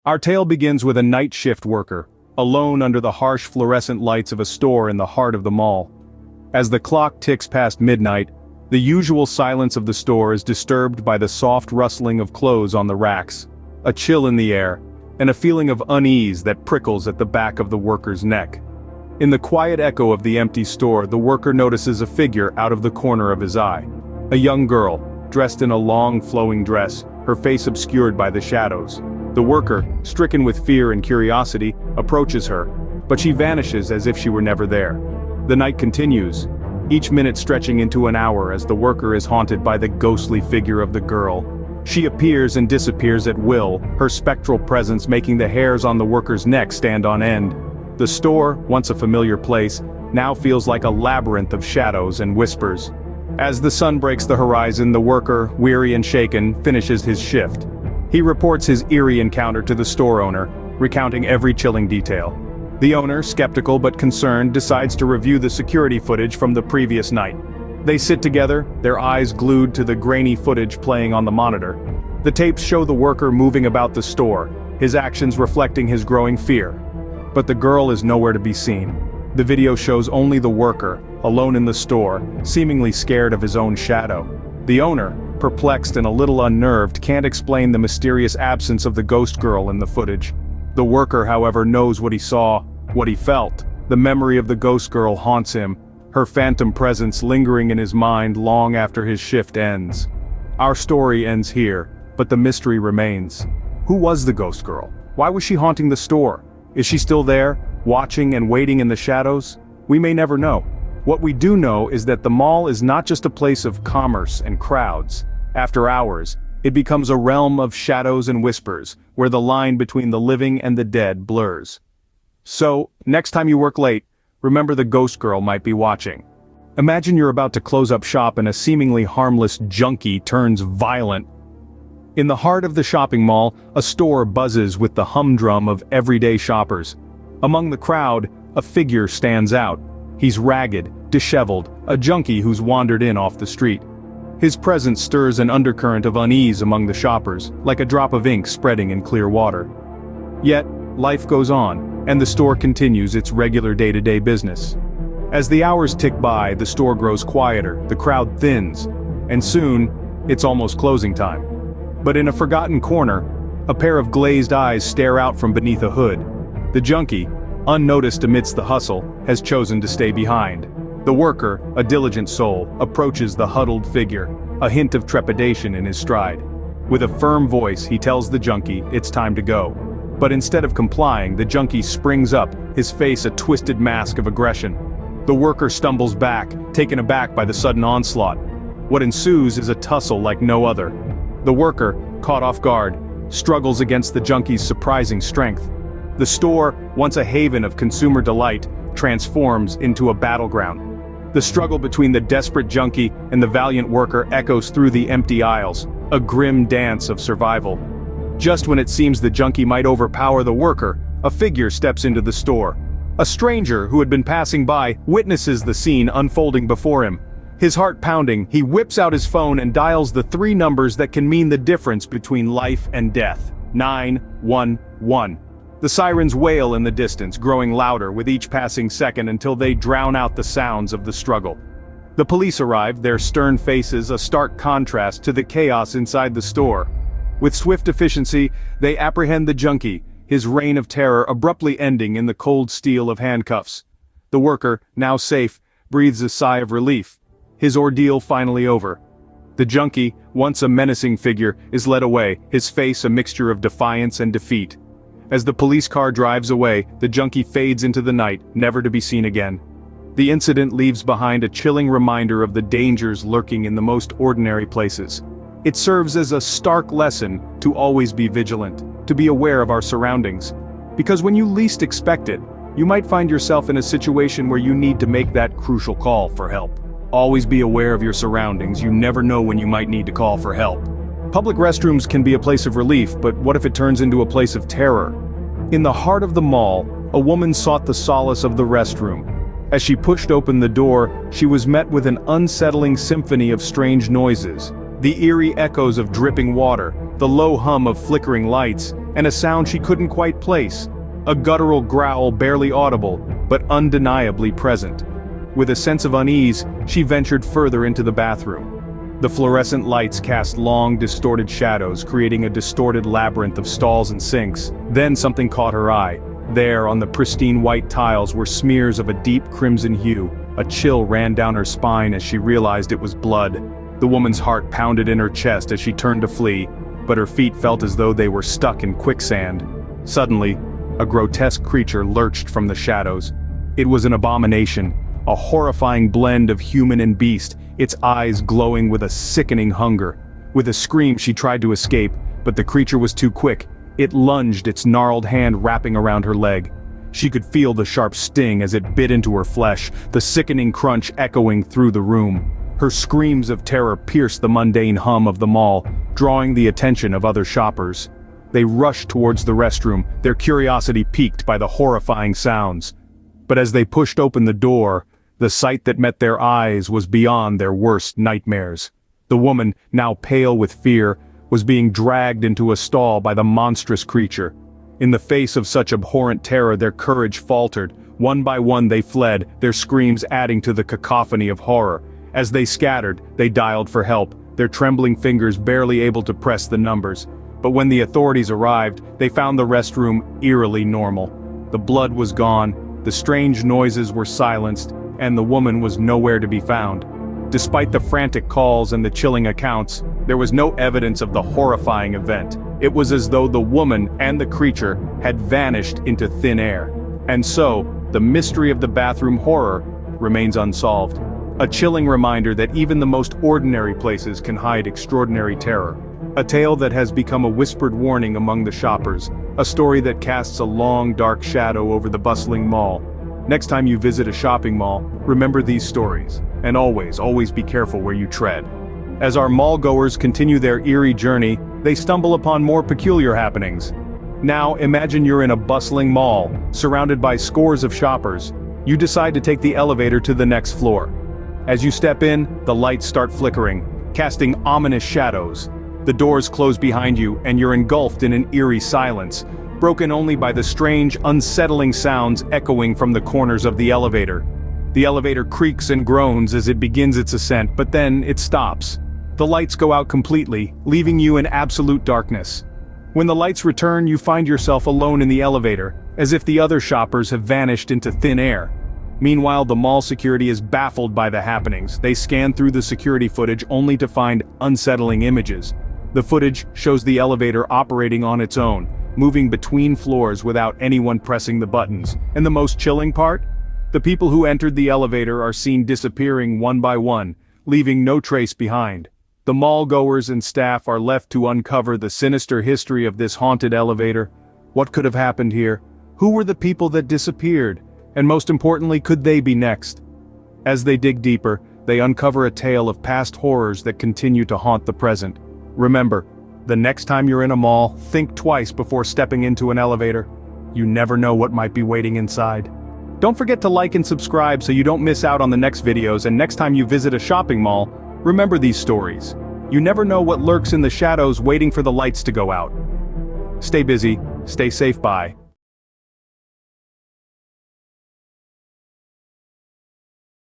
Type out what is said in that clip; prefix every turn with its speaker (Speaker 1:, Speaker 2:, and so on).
Speaker 1: Our tale begins with a night shift worker, alone under the harsh fluorescent lights of a store in the heart of the mall. As the clock ticks past midnight, the usual silence of the store is disturbed by the soft rustling of clothes on the racks, a chill in the air, and a feeling of unease that prickles at the back of the worker's neck. In the quiet echo of the empty store, the worker notices a figure out of the corner of his eye. A young girl, dressed in a long flowing dress, her face obscured by the shadows. The worker, stricken with fear and curiosity, approaches her, but she vanishes as if she were never there. The night continues, each minute stretching into an hour as the worker is haunted by the ghostly figure of the girl. She appears and disappears at will, her spectral presence making the hairs on the worker's neck stand on end. The store, once a familiar place, now feels like a labyrinth of shadows and whispers. As the sun breaks the horizon, the worker, weary and shaken, finishes his shift. He reports his eerie encounter to the store owner, recounting every chilling detail. The owner, skeptical but concerned, decides to review the security footage from the previous night. They sit together, their eyes glued to the grainy footage playing on the monitor. The tapes show the worker moving about the store, his actions reflecting his growing fear. But the girl is nowhere to be seen. The video shows only the worker, alone in the store, seemingly scared of his own shadow. The owner, perplexed and a little unnerved, can't explain the mysterious absence of the ghost girl in the footage. The worker, however, knows what he saw, what he felt. The memory of the ghost girl haunts him, her phantom presence lingering in his mind long after his shift ends. Our story ends here, but the mystery remains. Who was the ghost girl? Why was she haunting the store? Is she still there, watching and waiting in the shadows? We may never know. What we do know is that the mall is not just a place of commerce and crowds. After hours, it becomes a realm of shadows and whispers, where the line between the living and the dead blurs. So, next time you work late, remember the ghost girl might be watching. Imagine you're about to close up shop and a seemingly harmless junkie turns violent. In the heart of the shopping mall, a store buzzes with the humdrum of everyday shoppers. Among the crowd, a figure stands out. He's ragged, disheveled, a junkie who's wandered in off the street. His presence stirs an undercurrent of unease among the shoppers, like a drop of ink spreading in clear water. Yet, life goes on, and the store continues its regular day-to-day business. As the hours tick by, the store grows quieter, the crowd thins, and soon, it's almost closing time. But in a forgotten corner, a pair of glazed eyes stare out from beneath a hood. The junkie, unnoticed amidst the hustle, has chosen to stay behind. The worker, a diligent soul, approaches the huddled figure, a hint of trepidation in his stride. With a firm voice, he tells the junkie it's time to go. But instead of complying, the junkie springs up, his face a twisted mask of aggression. The worker stumbles back, taken aback by the sudden onslaught. What ensues is a tussle like no other. The worker, caught off guard, struggles against the junkie's surprising strength. The store, once a haven of consumer delight, transforms into a battleground. The struggle between the desperate junkie and the valiant worker echoes through the empty aisles, a grim dance of survival. Just when it seems the junkie might overpower the worker, a figure steps into the store. A stranger who had been passing by witnesses the scene unfolding before him. His heart pounding, he whips out his phone and dials the 3 numbers that can mean the difference between life and death. 911. The sirens wail in the distance, growing louder with each passing second until they drown out the sounds of the struggle. The police arrive, their stern faces a stark contrast to the chaos inside the store. With swift efficiency, they apprehend the junkie, his reign of terror abruptly ending in the cold steel of handcuffs. The worker, now safe, breathes a sigh of relief, his ordeal finally over. The junkie, once a menacing figure, is led away, his face a mixture of defiance and defeat. As the police car drives away, the junkie fades into the night, never to be seen again. The incident leaves behind a chilling reminder of the dangers lurking in the most ordinary places. It serves as a stark lesson to always be vigilant, to be aware of our surroundings. Because when you least expect it, you might find yourself in a situation where you need to make that crucial call for help. Always be aware of your surroundings, you never know when you might need to call for help. Public restrooms can be a place of relief, but what if it turns into a place of terror? In the heart of the mall, a woman sought the solace of the restroom. As she pushed open the door, she was met with an unsettling symphony of strange noises. The eerie echoes of dripping water, the low hum of flickering lights, and a sound she couldn't quite place. A guttural growl barely audible, but undeniably present. With a sense of unease, she ventured further into the bathroom. The fluorescent lights cast long, distorted shadows, creating a distorted labyrinth of stalls and sinks. Then something caught her eye. There, on the pristine white tiles, were smears of a deep crimson hue. A chill ran down her spine as she realized it was blood. The woman's heart pounded in her chest as she turned to flee, but her feet felt as though they were stuck in quicksand. Suddenly, a grotesque creature lurched from the shadows. It was an abomination, a horrifying blend of human and beast, its eyes glowing with a sickening hunger. With a scream, she tried to escape, but the creature was too quick. It lunged, its gnarled hand wrapping around her leg. She could feel the sharp sting as it bit into her flesh, the sickening crunch echoing through the room. Her screams of terror pierced the mundane hum of the mall, drawing the attention of other shoppers. They rushed towards the restroom, their curiosity piqued by the horrifying sounds. But as they pushed open the door, the sight that met their eyes was beyond their worst nightmares. The woman, now pale with fear, was being dragged into a stall by the monstrous creature. In the face of such abhorrent terror, their courage faltered. One by one they fled, their screams adding to the cacophony of horror. As they scattered, they dialed for help, their trembling fingers barely able to press the numbers. But when the authorities arrived, they found the restroom eerily normal. The blood was gone, the strange noises were silenced, and the woman was nowhere to be found. Despite the frantic calls and the chilling accounts, there was no evidence of the horrifying event. It was as though the woman and the creature had vanished into thin air. And so, the mystery of the bathroom horror remains unsolved. A chilling reminder that even the most ordinary places can hide extraordinary terror. A tale that has become a whispered warning among the shoppers, a story that casts a long, dark shadow over the bustling mall. Next time you visit a shopping mall, remember these stories, and always be careful where you tread. As our mall-goers continue their eerie journey, they stumble upon more peculiar happenings. Now imagine you're in a bustling mall, surrounded by scores of shoppers. You decide to take the elevator to the next floor. As you step in, the lights start flickering, casting ominous shadows. The doors close behind you, and you're engulfed in an eerie silence, broken only by the strange, unsettling sounds echoing from the corners of the elevator. The elevator creaks and groans as it begins its ascent, but then it stops. The lights go out completely, leaving you in absolute darkness. When the lights return, you find yourself alone in the elevator, as if the other shoppers have vanished into thin air. Meanwhile, the mall security is baffled by the happenings. They scan through the security footage only to find unsettling images. The footage shows the elevator operating on its own, moving between floors without anyone pressing the buttons. And the most chilling part? The people who entered the elevator are seen disappearing one by one, leaving no trace behind. The mall-goers and staff are left to uncover the sinister history of this haunted elevator. What could have happened here? Who were the people that disappeared? And most importantly, could they be next? As they dig deeper, they uncover a tale of past horrors that continue to haunt the present. Remember, the next time you're in a mall, think twice before stepping into an elevator. You never know what might be waiting inside. Don't forget to like and subscribe so you don't miss out on the next videos, and next time you visit a shopping mall, remember these stories. You never know what lurks in the shadows waiting for the lights to go out. Stay busy, stay safe, bye.